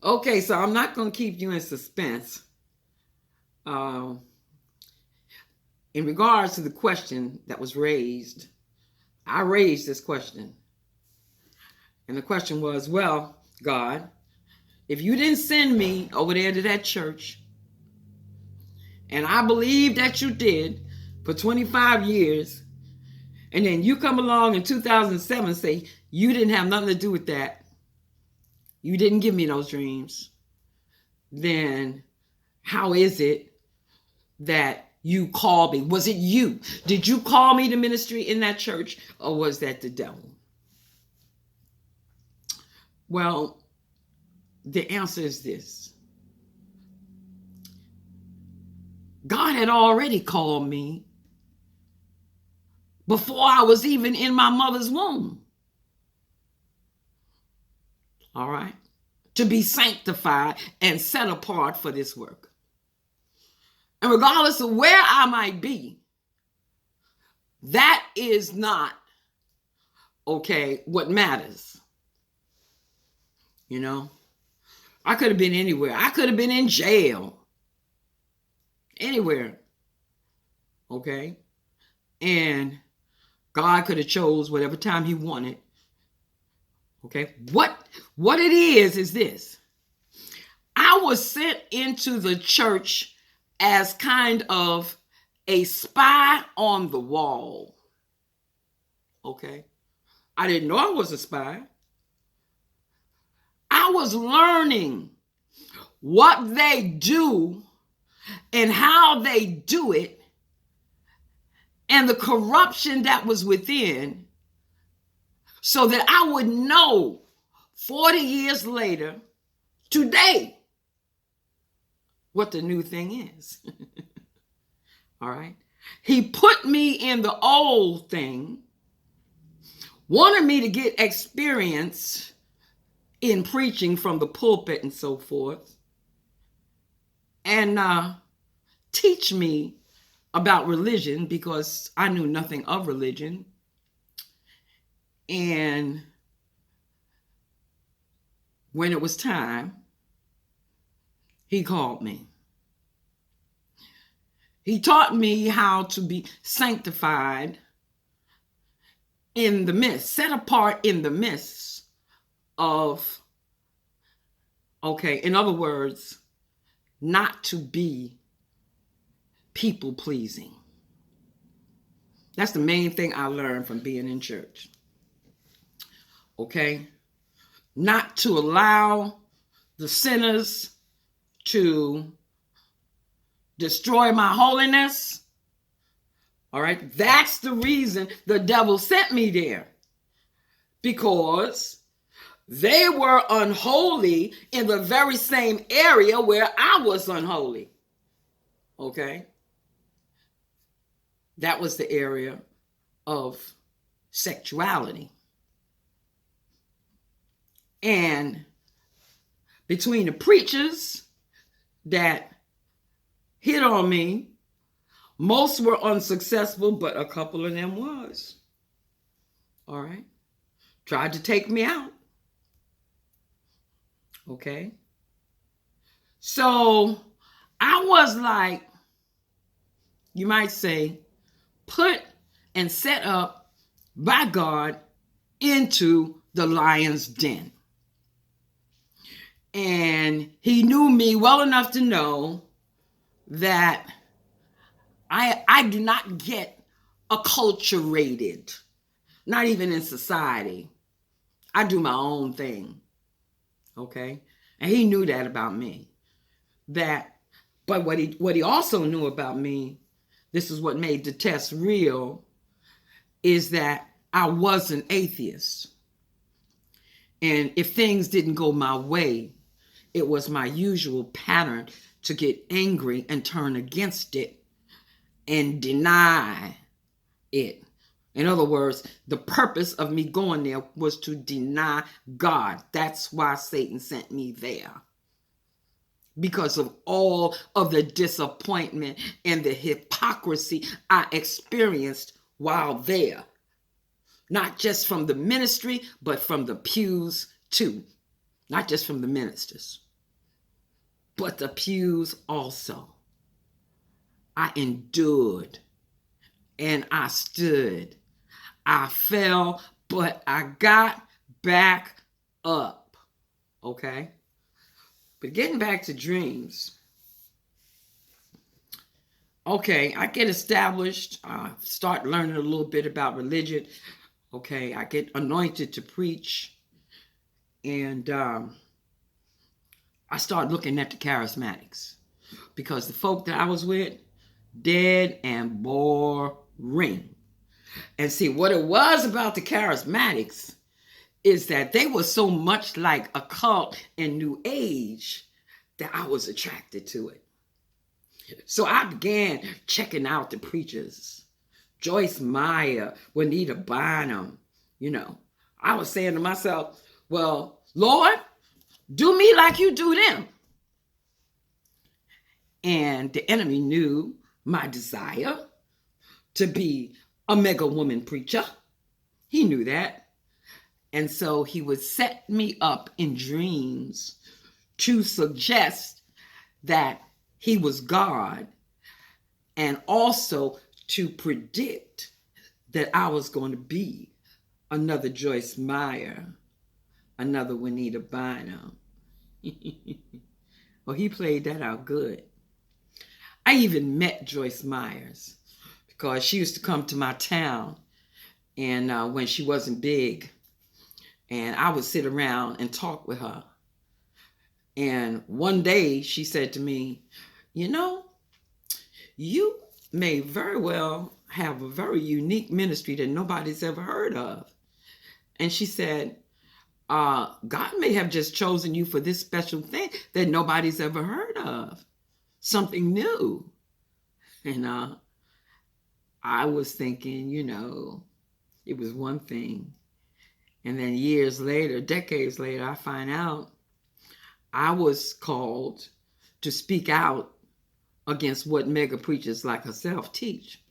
Okay, so I'm not going to keep you in suspense. In regards to the question that was raised, I raised this question. And the question was, well, God, if you didn't send me over there to that church, and I believe that you did for 25 years, and then you come along in 2007 and say, you didn't have nothing to do with that, you didn't give me those dreams, then how is it that you called me? Was it you? Did you call me to ministry in that church, or was that the devil? Well, the answer is this. God had already called me before I was even in my mother's womb. All right? To be sanctified and set apart for this work. And regardless of where I might be, that is not, okay, what matters. You know? I could have been anywhere. I could have been in jail. Anywhere. Okay? And God could have chose whatever time he wanted. Okay? What it is this. I was sent into the church as kind of a spy on the wall. Okay? I didn't know I was a spy. I was learning what they do and how they do it, and the corruption that was within, so that I would know 40 years later, today, what the new thing is. All right? He put me in the old thing, wanted me to get experience in preaching from the pulpit and so forth, and teach me about religion, because I knew nothing of religion. And when it was time, he called me. He taught me how to be sanctified in the midst, set apart in the midst of, okay, in other words, not to be people pleasing. That's the main thing I learned from being in church. Okay? Not to allow the sinners to destroy my holiness. All right? That's the reason the devil sent me there. Because they were unholy in the very same area where I was unholy. Okay? That was the area of sexuality. And between the preachers that hit on me, most were unsuccessful, but a couple of them was. All right? Tried to take me out. Okay? So I was like, you might say, put and set up by God into the lion's den. And he knew me well enough to know that I do not get acculturated, not even in society. I do my own thing. Okay? And he knew that about me. But what he also knew about me, this is what made the test real, is that I was an atheist. And if things didn't go my way, it was my usual pattern to get angry and turn against it and deny it. In other words, the purpose of me going there was to deny God. That's why Satan sent me there. Because of all of the disappointment and the hypocrisy I experienced while there. Not just from the ministry, but from the pews too. Not just from the ministers. but the pews also. I endured and I stood. I fell, but I got back up. Okay? But getting back to dreams. Okay, I get established. I start learning a little bit about religion. Okay, I get anointed to preach. And I start looking at the charismatics. Because the folk that I was with, dead and boring. And see, what it was about the charismatics is that they were so much like a cult in New Age that I was attracted to it. So I began checking out the preachers. Joyce Meyer, Juanita Bynum, I was saying to myself, well, Lord, do me like you do them. And the enemy knew my desire to be a mega woman preacher. He knew that. And so he would set me up in dreams to suggest that he was God, and also to predict that I was going to be another Joyce Meyer, another Juanita Bynum. Well, he played that out good. I even met Joyce Myers because she used to come to my town, and when she wasn't big, and I would sit around and talk with her. And one day she said to me, you may very well have a very unique ministry that nobody's ever heard of. And she said, God may have just chosen you for this special thing that nobody's ever heard of. Something new. And I was thinking, it was one thing. And then years later, decades later, I find out I was called to speak out against what mega preachers like herself teach.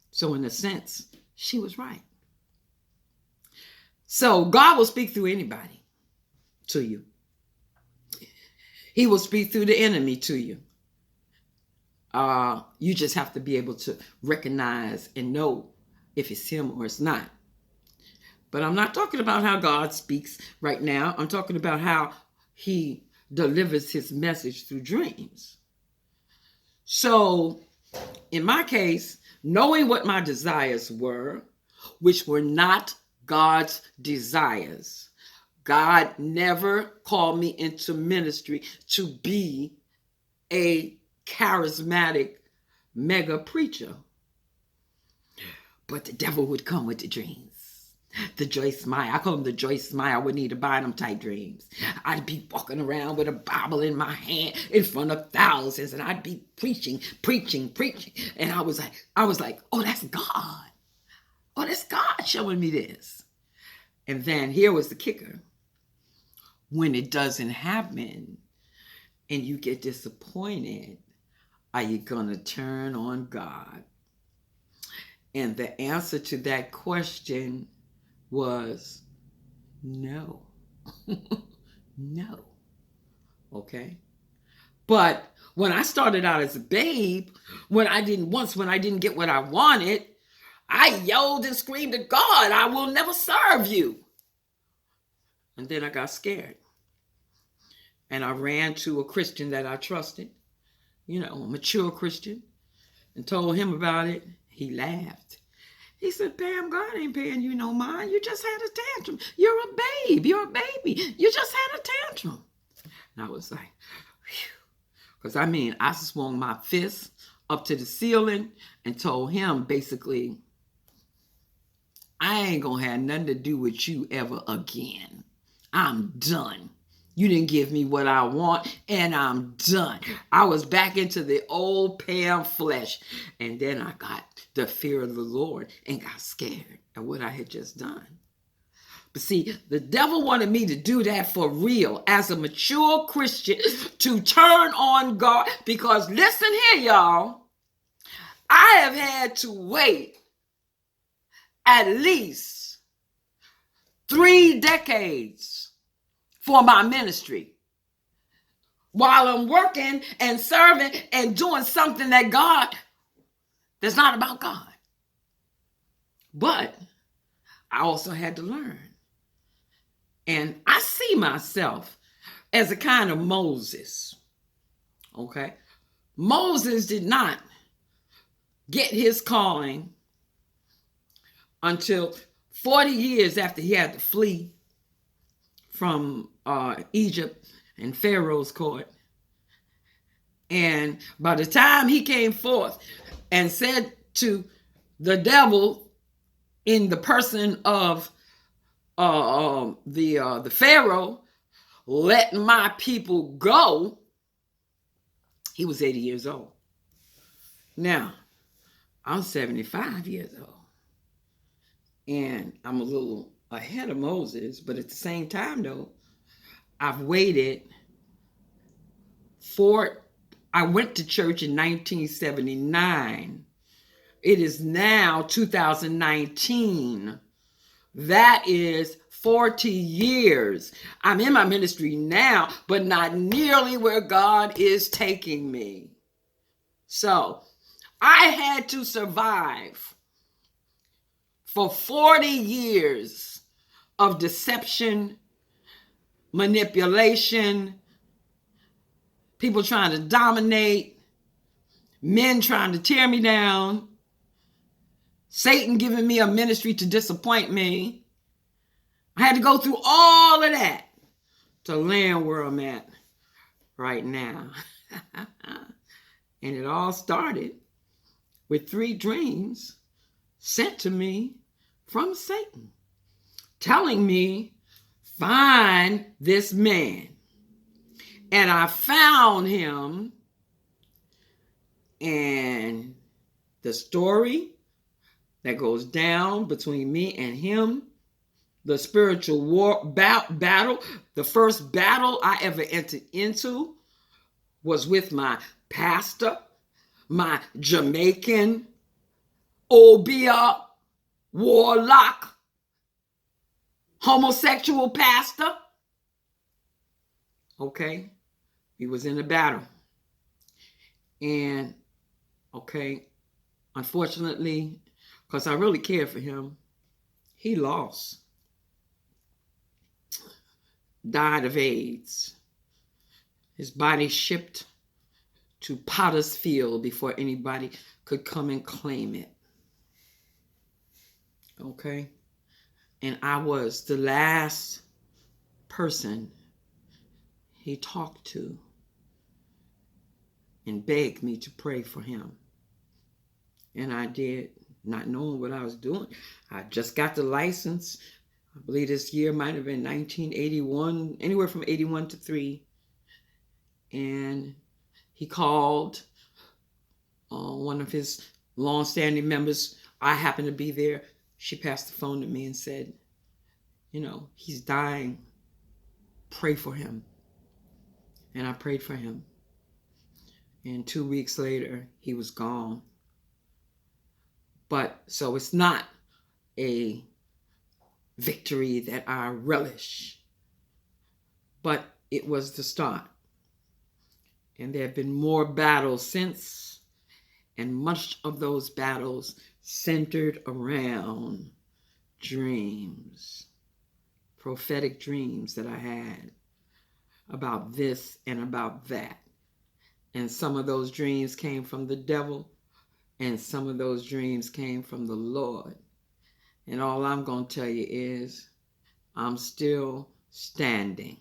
So in a sense, she was right. So God will speak through anybody to you. He will speak through the enemy to you. You just have to be able to recognize and know if it's him or it's not. But I'm not talking about how God speaks right now. I'm talking about how he delivers his message through dreams. So in my case, knowing what my desires were, which were not God's desires. God never called me into ministry to be a charismatic mega preacher. But the devil would come with the dreams. The Joyce Meyer, I call them the Joyce Meyer, Juanita Bynum type dreams. I'd be walking around with a Bible in my hand in front of thousands, and I'd be preaching. And I was like, oh, that's God. Oh, that's God showing me this. And then here was the kicker. When it doesn't happen and you get disappointed, are you going to turn on God? And the answer to that question was no. No. Okay? But when I started out as a babe, when I didn't get what I wanted, I yelled and screamed at God, I will never serve you. And then I got scared. And I ran to a Christian that I trusted, a mature Christian, and told him about it. He laughed. He said, Pam, God ain't paying you no mind. You just had a tantrum. You're a babe. You're a baby. You just had a tantrum. And I was like, phew. Because I swung my fist up to the ceiling and told him basically, I ain't going to have nothing to do with you ever again. I'm done. You didn't give me what I want, and I'm done. I was back into the old Pam flesh. And then I got the fear of the Lord and got scared at what I had just done. But see, the devil wanted me to do that for real as a mature Christian, to turn on God. Because listen here, y'all. I have had to wait at least 3 decades for my ministry. while I'm working and serving and doing something that's not about God. But I also had to learn. And I see myself as a kind of Moses. Okay? Moses did not get his calling until 40 years after he had to flee from Egypt and Pharaoh's court. And by the time he came forth and said to the devil in the person of the Pharaoh, let my people go, he was 80 years old. Now, I'm 75 years old. And I'm a little ahead of Moses, but at the same time, though, I've waited I went to church in 1979. It is now 2019. That is 40 years. I'm in my ministry now, but not nearly where God is taking me. So I had to survive for 40 years of deception, manipulation, people trying to dominate, men trying to tear me down, Satan giving me a ministry to disappoint me. I had to go through all of that to land where I'm at right now. And it all started with 3 dreams sent to me from Satan, telling me, find this man. And I found him, and the story that goes down between me and him, the spiritual war battle, the first battle I ever entered into was with my pastor, my Jamaican Obia warlock, homosexual pastor. Okay, he was in a battle. And, okay, unfortunately, because I really cared for him, he lost. Died of AIDS. His body shipped to Potter's Field before anybody could come and claim it. Okay? And I was the last person he talked to and begged me to pray for him. And I did, not knowing what I was doing. I just got the license. I believe this year might have been 1981, anywhere from 81 to 3. And he called one of his long-standing members. I happened to be there. She passed the phone to me and said, he's dying. Pray for him. And I prayed for him. And 2 weeks later, he was gone. But so it's not a victory that I relish, but it was the start. And there have been more battles since, and much of those battles centered around dreams, prophetic dreams that I had about this and about that. And some of those dreams came from the devil, and some of those dreams came from the Lord. And all I'm going to tell you is I'm still standing.